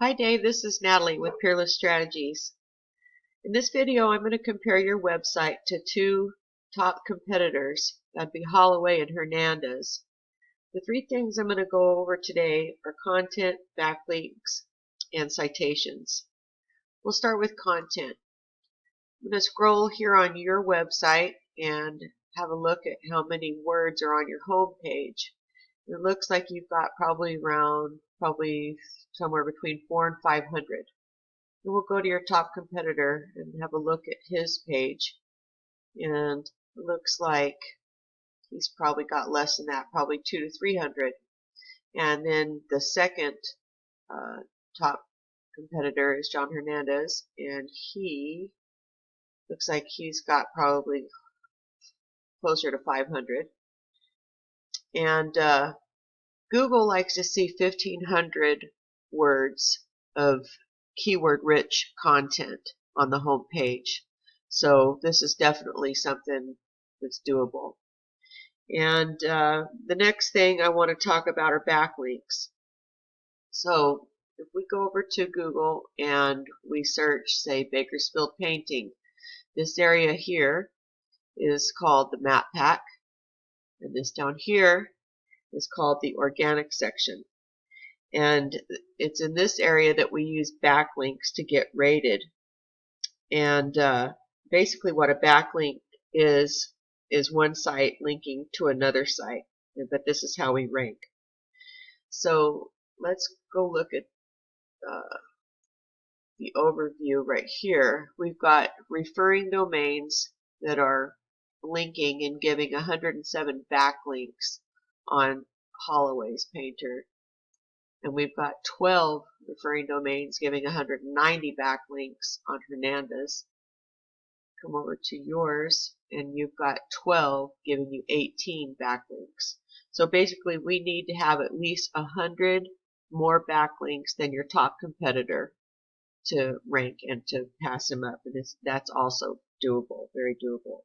Hi Dave, this is Natalie with Peerless Strategies. In this video I'm going to compare your website to two top competitors. That'd be Holloway and Hernandez. The three things I'm going to go over today are content, backlinks, and citations. We'll start with content. I'm going to scroll here on your website and have a look at how many words are on your home page. It looks like you've got probably somewhere between 400 and 500. And we'll go to your top competitor and have a look at his page. And it looks like he's probably got less than that, probably 200 to 300. And then the second top competitor is John Hernandez, and he looks like he's got probably closer to 500. And Google likes to see 1,500 words of keyword-rich content on the home page. So this is definitely something that's doable. And the next thing I want to talk about are backlinks. So if we go over to Google and we search, say, Bakersfield painting, this area here is called the map pack, and this down here is called the organic section. And it's in this area that we use backlinks to get rated. And basically what a backlink is one site linking to another site. But this is how we rank. So let's go look at the overview right here. We've got referring domains that are linking and giving 107 backlinks on Holloway's painter. And we've got 12 referring domains giving 190 backlinks on Hernandez. Come over to yours, and you've got 12 giving you 18 backlinks. So basically, we need to have at least 100 more backlinks than your top competitor to rank and to pass him up. And that's also doable, very doable.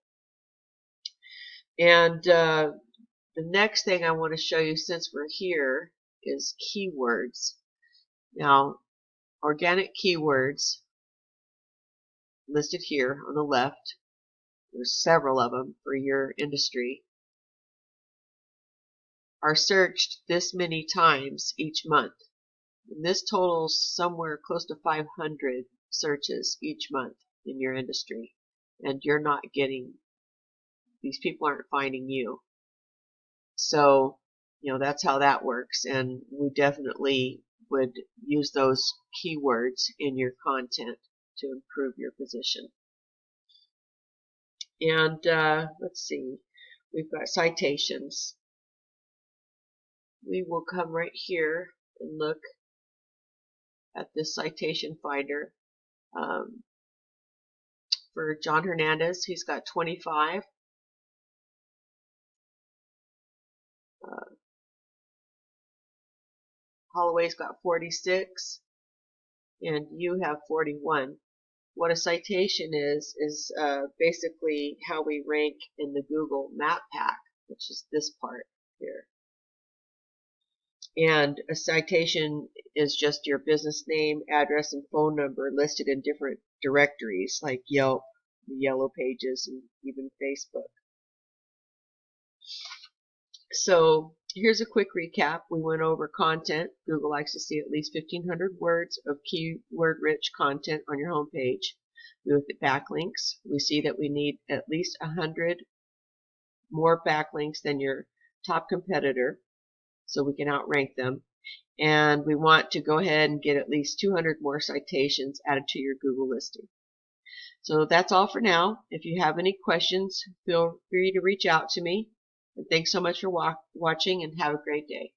And the next thing I want to show you, since we're here, is keywords. Now, organic keywords listed here on the left, there's several of them for your industry, are searched this many times each month. And this totals somewhere close to 500 searches each month in your industry. And you're not getting, these people aren't finding you. So, that's how that works. And we definitely would use those keywords in your content to improve your position. And let's see, we've got citations. We will come right here and look at this citation finder. For John Hernandez, he's got 25. Holloway's got 46, and you have 41. What a citation is basically how we rank in the Google Map Pack, which is this part here. And a citation is just your business name, address, and phone number listed in different directories like Yelp, the Yellow Pages, and even Facebook. So here's a quick recap. We went over content. Google likes to see at least 1,500 words of keyword-rich content on your home page. We looked at backlinks. We see that we need at least 100 more backlinks than your top competitor so we can outrank them. And we want to go ahead and get at least 200 more citations added to your Google listing. So that's all for now. If you have any questions, feel free to reach out to me. And thanks so much for watching, and have a great day.